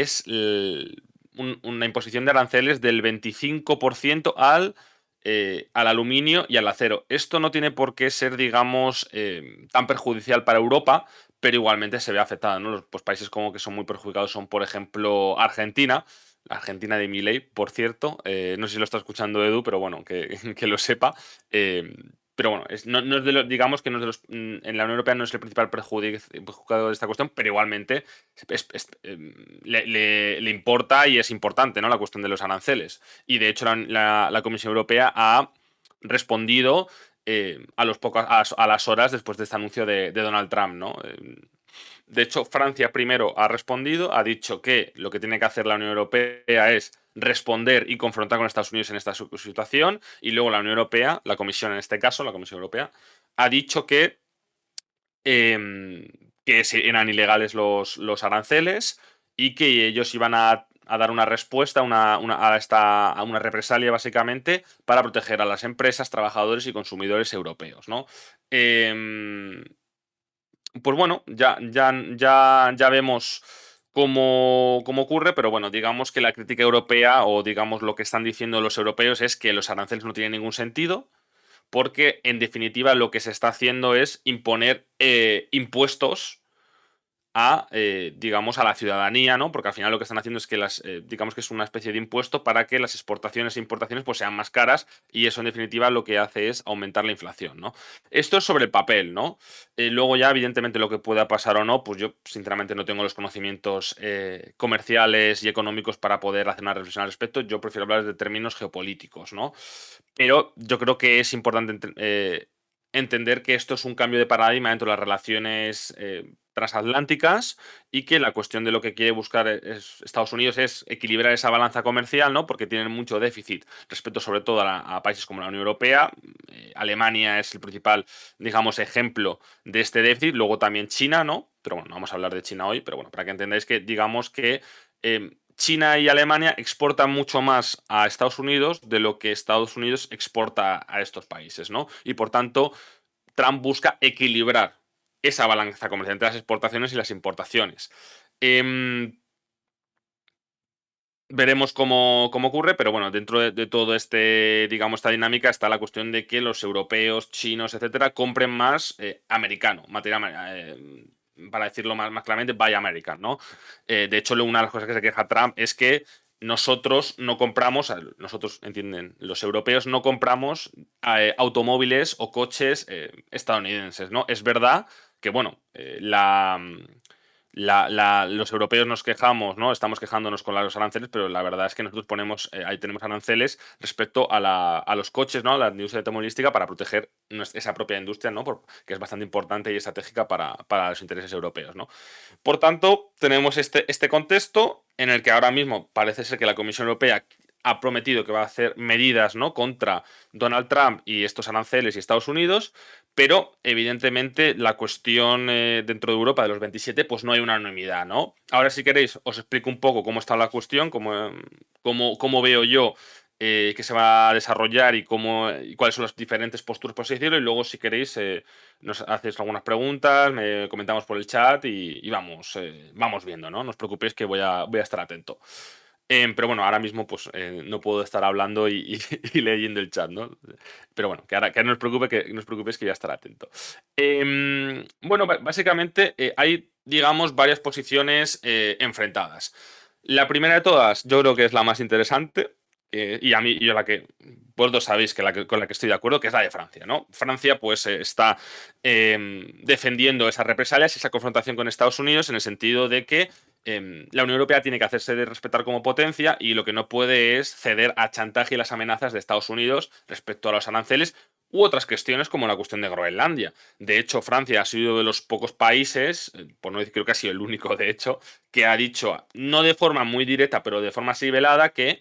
es una imposición de aranceles del 25% al aluminio y al acero. Esto no tiene por qué ser, digamos, tan perjudicial para Europa, pero igualmente se ve afectada, ¿no? Los pues, países como que son muy perjudicados son, por ejemplo, Argentina. La Argentina de Milei, por cierto. No sé si lo está escuchando Edu, pero bueno, que, que lo sepa. Eh, pero bueno, no es de los, digamos que no es de los, en la Unión Europea no es el principal perjudicado de esta cuestión, pero igualmente le importa y es importante, ¿no? La cuestión de los aranceles. Y de hecho la Comisión Europea ha respondido a las horas después de este anuncio de Donald Trump, ¿no? De hecho, Francia primero ha respondido, ha dicho que lo que tiene que hacer la Unión Europea es responder y confrontar con Estados Unidos en esta situación, y luego la Unión Europea, la Comisión en este caso, la Comisión Europea, ha dicho eh, que eran ilegales los aranceles y que ellos iban a dar una respuesta a una represalia, básicamente, para proteger a las empresas, trabajadores y consumidores europeos, ¿no? Eh, pues bueno, ya vemos cómo ocurre, pero bueno, digamos que la crítica europea o digamos lo que están diciendo los europeos es que los aranceles no tienen ningún sentido porque en definitiva lo que se está haciendo es imponer impuestos digamos, a la ciudadanía, ¿no? Porque al final lo que están haciendo es que digamos que es una especie de impuesto para que las exportaciones e importaciones pues sean más caras y eso en definitiva lo que hace es aumentar la inflación, ¿no? Esto es sobre el papel, ¿no? Luego ya evidentemente lo que pueda pasar o no, pues yo sinceramente no tengo los conocimientos comerciales y económicos para poder hacer una reflexión al respecto, yo prefiero hablar de términos geopolíticos, ¿no? Pero yo creo que es importante entender que esto es un cambio de paradigma dentro de las relaciones transatlánticas y que la cuestión de lo que quiere buscar Estados Unidos es equilibrar esa balanza comercial, ¿no? Porque tienen mucho déficit respecto sobre todo a países como la Unión Europea. Alemania es el principal, digamos, ejemplo de este déficit. Luego también China, ¿no? Pero bueno, no vamos a hablar de China hoy, pero bueno, para que entendáis que digamos que China y Alemania exportan mucho más a Estados Unidos de lo que Estados Unidos exporta a estos países, ¿no? Y por tanto, Trump busca equilibrar esa balanza comercial entre las exportaciones y las importaciones. Em, Veremos cómo ocurre, pero bueno, dentro de todo digamos, esta dinámica está la cuestión de que los europeos, chinos, etcétera, compren más americano, material, para decirlo más claramente, buy American, ¿no? De hecho, una de las cosas que se queja Trump es que nosotros no compramos, nosotros, entienden, los europeos no compramos automóviles o coches estadounidenses, ¿no? Es verdad que, bueno, los europeos nos quejamos, ¿no? Estamos quejándonos con los aranceles, pero la verdad es que nosotros ahí tenemos aranceles respecto a los coches, ¿no? A la industria automovilística para proteger esa propia industria, ¿no? Que es bastante importante y estratégica para los intereses europeos, ¿no? Por tanto, tenemos este contexto en el que ahora mismo parece ser que la Comisión Europea ha prometido que va a hacer medidas, ¿no? Contra Donald Trump y estos aranceles y Estados Unidos, pero evidentemente la cuestión dentro de Europa de los 27, pues no hay unanimidad, ¿no? Ahora, si queréis, os explico un poco cómo está la cuestión, cómo veo yo que se va a desarrollar y cuáles son las diferentes posturas, por así decirlo, y luego, si queréis, nos hacéis algunas preguntas, me comentamos por el chat y vamos viendo, ¿no? No os preocupéis que voy a estar atento. Pero bueno, ahora mismo pues no puedo estar hablando y leyendo el chat, ¿no? Pero bueno, que no os preocupe, que no os preocupéis que voy a estar atento. Bueno, básicamente hay, digamos, varias posiciones enfrentadas. La primera de todas, yo creo que es la más interesante, y a mí, yo la que, vosotros sabéis que con la que estoy de acuerdo, que es la de Francia, ¿no? Francia, pues, está defendiendo esas represalias y esa confrontación con Estados Unidos en el sentido de que la Unión Europea tiene que hacerse de respetar como potencia y lo que no puede es ceder a chantaje y las amenazas de Estados Unidos respecto a los aranceles u otras cuestiones como la cuestión de Groenlandia. De hecho, Francia ha sido de los pocos países, por no decir creo que ha sido el único de hecho, que ha dicho, no de forma muy directa, pero de forma así velada, que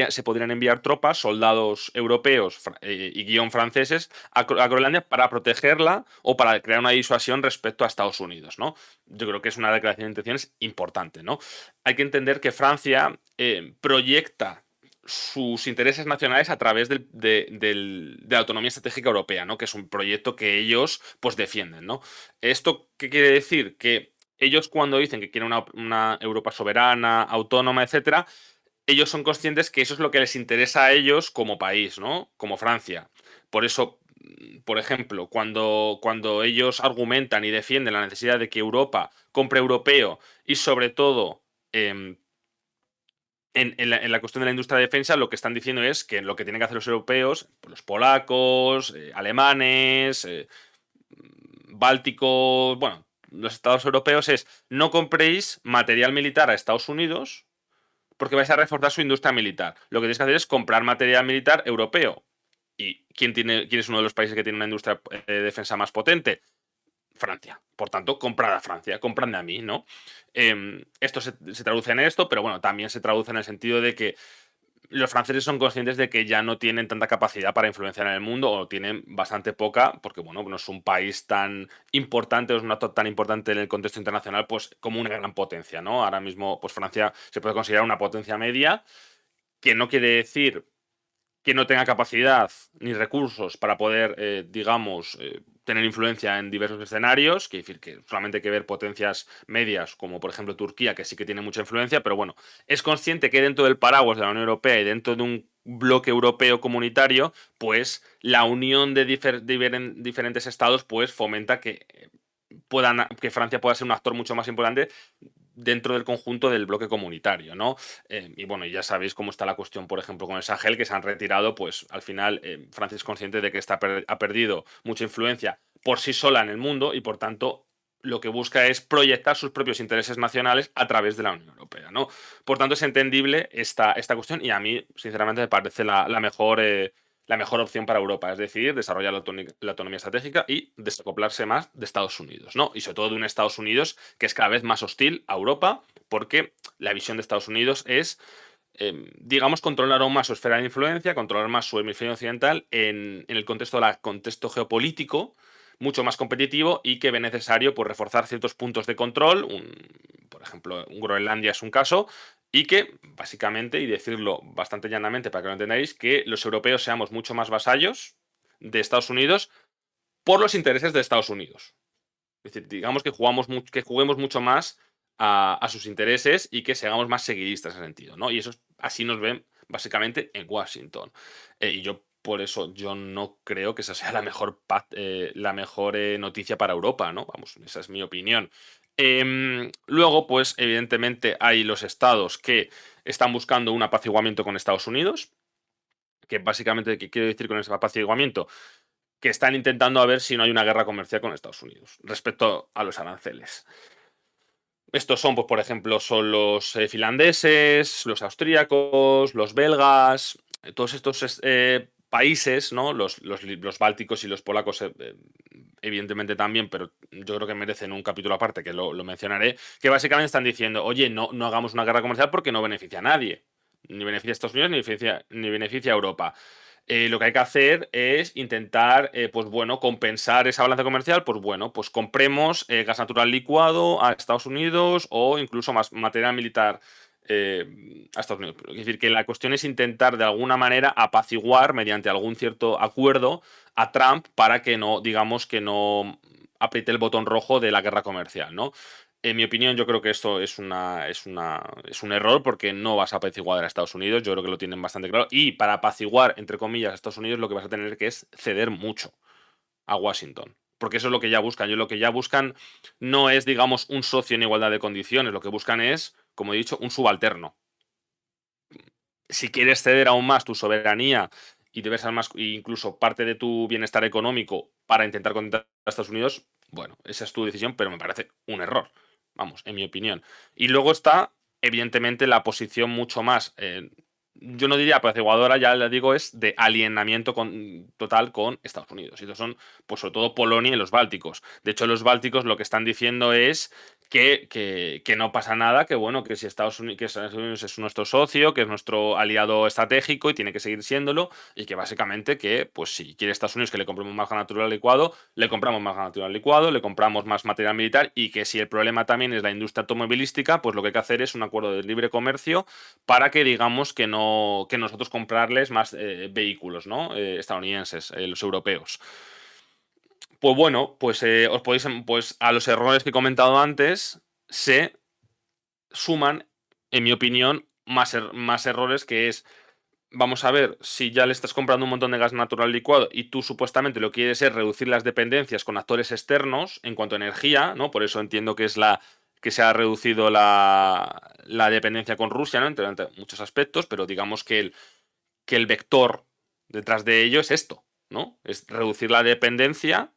se podrían enviar tropas, soldados europeos y guión franceses a Groenlandia para protegerla o para crear una disuasión respecto a Estados Unidos, ¿no? Yo creo que es una declaración de intenciones importante, ¿no? Hay que entender que Francia proyecta sus intereses nacionales a través de la autonomía estratégica europea, ¿no? Que es un proyecto que ellos pues defienden, ¿no? ¿Esto qué quiere decir? Que ellos cuando dicen que quieren una Europa soberana, autónoma, etcétera, ellos son conscientes que eso es lo que les interesa a ellos como país, ¿no? Como Francia. Por eso, por ejemplo, cuando ellos argumentan y defienden la necesidad de que Europa compre europeo y sobre todo em, en la cuestión de la industria de defensa, lo que están diciendo es que lo que tienen que hacer los europeos, pues los polacos, alemanes, bálticos, bueno, los estados europeos es no compréis material militar a Estados Unidos porque vais a reforzar su industria militar. Lo que tenéis que hacer es comprar material militar europeo. ¿Y quién es uno de los países que tiene una industria de defensa más potente? Francia. Por tanto, comprad a Francia, compradme a mí, ¿no? Esto se traduce en esto, pero bueno, también se traduce en el sentido de que los franceses son conscientes de que ya no tienen tanta capacidad para influenciar en el mundo, o tienen bastante poca, porque bueno, no es un país tan importante, o es un actor tan importante en el contexto internacional, pues como una gran potencia, ¿no? Ahora mismo, pues Francia se puede considerar una potencia media, que no quiere decir que no tenga capacidad ni recursos para poder, digamos, tener influencia en diversos escenarios, que decir que solamente hay que ver potencias medias, como por ejemplo Turquía, que sí que tiene mucha influencia, pero bueno, es consciente que dentro del paraguas de la Unión Europea y dentro de un bloque europeo comunitario, pues la unión de diferentes estados pues fomenta que que Francia pueda ser un actor mucho más importante dentro del conjunto del bloque comunitario, ¿no? Y bueno, ya sabéis cómo está la cuestión, por ejemplo, con el Sahel, que se han retirado, pues al final Francia es consciente de que ha perdido mucha influencia por sí sola en el mundo y por tanto lo que busca es proyectar sus propios intereses nacionales a través de la Unión Europea, ¿no? Por tanto, es entendible esta cuestión y a mí, sinceramente, me parece la mejor opción para Europa, es decir, desarrollar la autonomía estratégica y desacoplarse más de Estados Unidos, ¿no? Y sobre todo de un Estados Unidos que es cada vez más hostil a Europa, porque la visión de Estados Unidos es, digamos, controlar aún más su esfera de influencia, controlar más su hemisferio occidental en el contexto geopolítico, mucho más competitivo y que ve necesario pues, reforzar ciertos puntos de control. Por ejemplo, Groenlandia es un caso, y que, básicamente, y decirlo bastante llanamente para que lo entendáis, que los europeos seamos mucho más vasallos de Estados Unidos por los intereses de Estados Unidos. Es decir, digamos que que juguemos mucho más a sus intereses y que seamos más seguidistas en ese sentido, ¿no? Y eso así nos ven básicamente en Washington. Y yo por eso yo no creo que esa sea la mejor noticia para Europa, ¿no? Vamos, esa es mi opinión. Luego, pues, evidentemente, hay los estados que están buscando un apaciguamiento con Estados Unidos, que básicamente, ¿qué quiero decir con ese apaciguamiento? Que están intentando a ver si no hay una guerra comercial con Estados Unidos respecto a los aranceles. Estos son, pues, por ejemplo, son los finlandeses, los austríacos, los belgas, todos estos países, ¿no? Los bálticos y los polacos, evidentemente también, pero yo creo que merecen un capítulo aparte, que lo mencionaré, que básicamente están diciendo, oye, no hagamos una guerra comercial porque no beneficia a nadie. Ni beneficia a Estados Unidos, ni beneficia a Europa. Lo que hay que hacer es intentar, pues bueno, compensar esa balanza comercial, pues bueno, pues compremos gas natural licuado a Estados Unidos o incluso más material militar a Estados Unidos. Es decir, que la cuestión es intentar de alguna manera apaciguar mediante algún cierto acuerdo a Trump para que no, digamos, que no apriete el botón rojo de la guerra comercial, ¿no? En mi opinión, yo creo que esto es un error porque no vas a apaciguar a Estados Unidos. Yo creo que lo tienen bastante claro. Y para apaciguar, entre comillas, a Estados Unidos, lo que vas a tener que es ceder mucho a Washington. Porque eso es lo que ya buscan. Lo que ya buscan no es, digamos, un socio en igualdad de condiciones. Lo que buscan es, como he dicho, un subalterno. Si quieres ceder aún más tu soberanía y debes ser más, incluso parte de tu bienestar económico para intentar contentar a Estados Unidos, bueno, esa es tu decisión, pero me parece un error. Vamos, en mi opinión. Y luego está, evidentemente, la posición mucho más, yo no diría apaciguadora, ya le digo, es de alienamiento total con Estados Unidos. Y estos son, pues sobre todo Polonia y los Bálticos. De hecho, los Bálticos lo que están diciendo es que no pasa nada, que bueno, que si Estados Unidos es nuestro socio, que es nuestro aliado estratégico y tiene que seguir siéndolo, y que básicamente que, pues si quiere Estados Unidos que le compremos más gas natural licuado, le compramos más gas natural licuado, le compramos más material militar, y que si el problema también es la industria automovilística, pues lo que hay que hacer es un acuerdo de libre comercio para que digamos que nosotros comprarles más vehículos, ¿no? Estadounidenses, los europeos. Pues bueno, pues os podéis, pues a los errores que he comentado antes, se suman, en mi opinión, más errores, que es, vamos a ver, si ya le estás comprando un montón de gas natural licuado y tú supuestamente lo quieres es reducir las dependencias con actores externos en cuanto a energía, ¿no? Por eso entiendo que es que se ha reducido la dependencia con Rusia, ¿no? Entre muchos aspectos, pero digamos que el vector detrás de ello es esto, ¿no? Es reducir la dependencia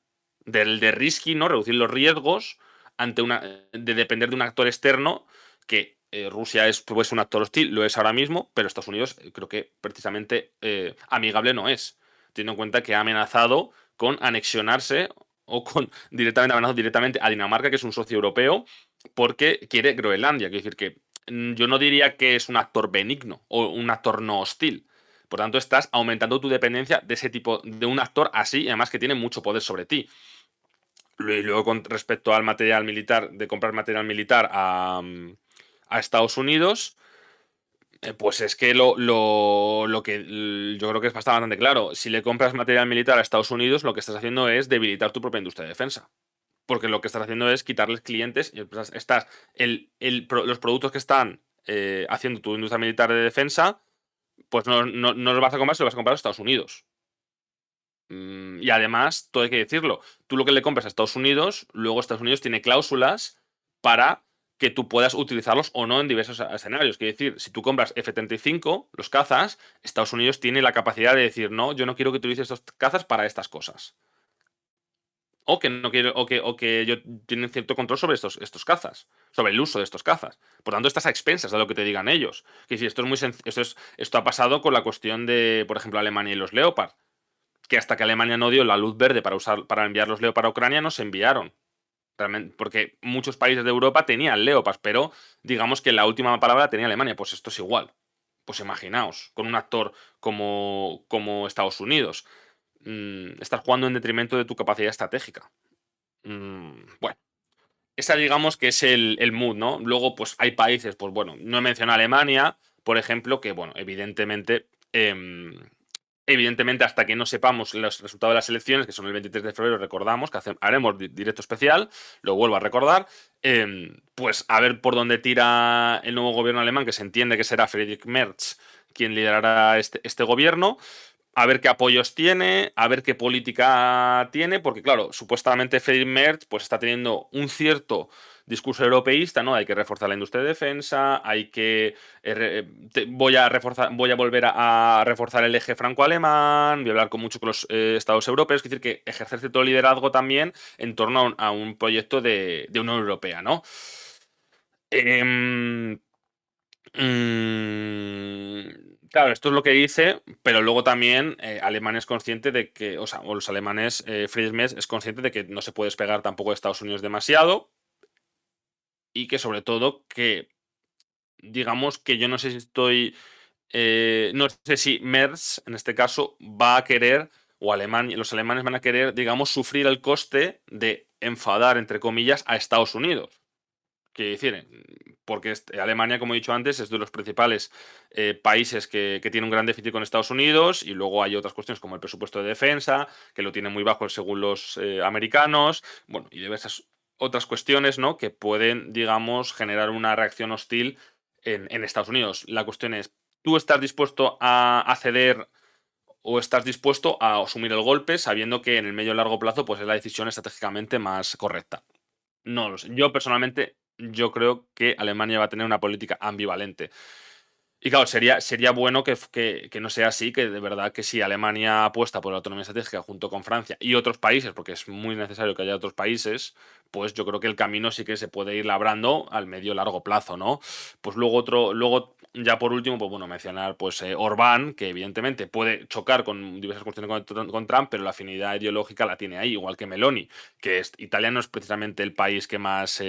del de risky, ¿no? Reducir los riesgos ante de depender de un actor externo que Rusia es pues, un actor hostil, lo es ahora mismo, pero Estados Unidos creo que precisamente amigable no es, teniendo en cuenta que ha amenazado con anexionarse o con directamente amenazado directamente a Dinamarca, que es un socio europeo, porque quiere Groenlandia. Quiere decir que yo no diría que es un actor benigno o un actor no hostil. Por tanto, estás aumentando tu dependencia de ese tipo, de un actor así, y además que tiene mucho poder sobre ti. Y luego, con respecto al material militar, de comprar material militar a Estados Unidos, pues es que lo que yo creo que es bastante claro. Si le compras material militar a Estados Unidos, lo que estás haciendo es debilitar tu propia industria de defensa. Porque lo que estás haciendo es quitarles clientes y los productos que están haciendo tu industria militar de defensa, pues no los vas a comprar, se los vas a comprar a Estados Unidos. Y además, todo hay que decirlo, tú lo que le compras a Estados Unidos, luego Estados Unidos tiene cláusulas para que tú puedas utilizarlos o no en diversos escenarios. Quiere decir, si tú compras F-35, los cazas, Estados Unidos tiene la capacidad de decir, no, yo no quiero que utilices estos cazas para estas cosas. O que no quiero, o que ellos tienen cierto control sobre estos cazas, sobre el uso de estos cazas. Por tanto, estás a expensas de lo que te digan ellos. Que si esto es muy esto ha pasado con la cuestión de, por ejemplo, Alemania y los Leopard, que hasta que Alemania no dio la luz verde para enviar los Leopard a Ucrania, no se enviaron. Realmente, porque muchos países de Europa tenían Leopards, pero digamos que la última palabra la tenía Alemania. Pues esto es igual. Pues imaginaos, con un actor como Estados Unidos, estás jugando en detrimento de tu capacidad estratégica. Bueno, esa digamos que es el mood, ¿no? Luego, pues hay países, pues bueno, no he mencionado Alemania, por ejemplo, que bueno, evidentemente, hasta que no sepamos los resultados de las elecciones, que son el 23 de febrero, recordamos que haremos directo especial, lo vuelvo a recordar, pues a ver por dónde tira el nuevo gobierno alemán, que se entiende que será Friedrich Merz quien liderará este gobierno, a ver qué apoyos tiene, a ver qué política tiene, porque claro, supuestamente Friedrich Merz pues está teniendo un cierto discurso europeísta, ¿no? Hay que reforzar la industria de defensa, hay que voy a volver a reforzar el eje franco-alemán, voy a hablar con mucho con los estados europeos, es decir, que ejercer cierto liderazgo también en torno a un proyecto de Unión Europea, ¿no? Em, claro, esto es lo que dice, pero luego también Alemania es consciente de que, o sea, o los alemanes, Friedrich Merz es consciente de que no se puede despegar tampoco de Estados Unidos demasiado y que sobre todo que, digamos que yo no sé si no sé si Merz, en este caso, va a querer, o Alemania, los alemanes van a querer, digamos, sufrir el coste de enfadar, entre comillas, a Estados Unidos. Quiere decir, porque Alemania, como he dicho antes, es de los principales países que tiene un gran déficit con Estados Unidos, y luego hay otras cuestiones como el presupuesto de defensa, que lo tiene muy bajo según los americanos, bueno, y diversas otras cuestiones, ¿no? Que pueden, digamos, generar una reacción hostil en Estados Unidos. La cuestión es, ¿tú estás dispuesto a ceder o estás dispuesto a asumir el golpe sabiendo que en el medio y largo plazo pues, es la decisión estratégicamente más correcta? No lo sé. Yo personalmente, yo creo que Alemania va a tener una política ambivalente. Y claro, sería bueno que no sea así, que de verdad que si Alemania apuesta por la autonomía estratégica junto con Francia y otros países, porque es muy necesario que haya otros países, pues yo creo que el camino sí que se puede ir labrando al medio largo plazo, ¿no? Pues luego ya por último, pues bueno, mencionar pues Orbán, que evidentemente puede chocar con diversas cuestiones con Trump, pero la afinidad ideológica la tiene ahí, igual que Meloni, que Italia no es precisamente el país que más,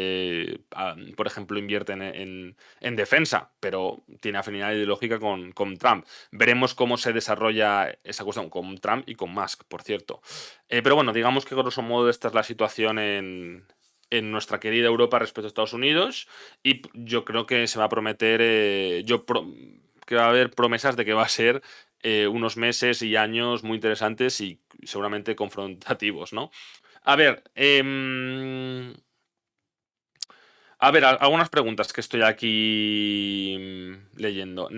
por ejemplo, invierte en defensa, pero tiene afinidad ideológica con Trump. Veremos cómo se desarrolla esa cuestión con Trump y con Musk, por cierto. Pero bueno, digamos que grosso modo esta es la situación en nuestra querida Europa respecto a Estados Unidos, y yo creo que se va a prometer, que va a haber promesas de que va a ser unos meses y años muy interesantes y seguramente confrontativos, ¿no? A ver, A ver, algunas preguntas que estoy aquí leyendo.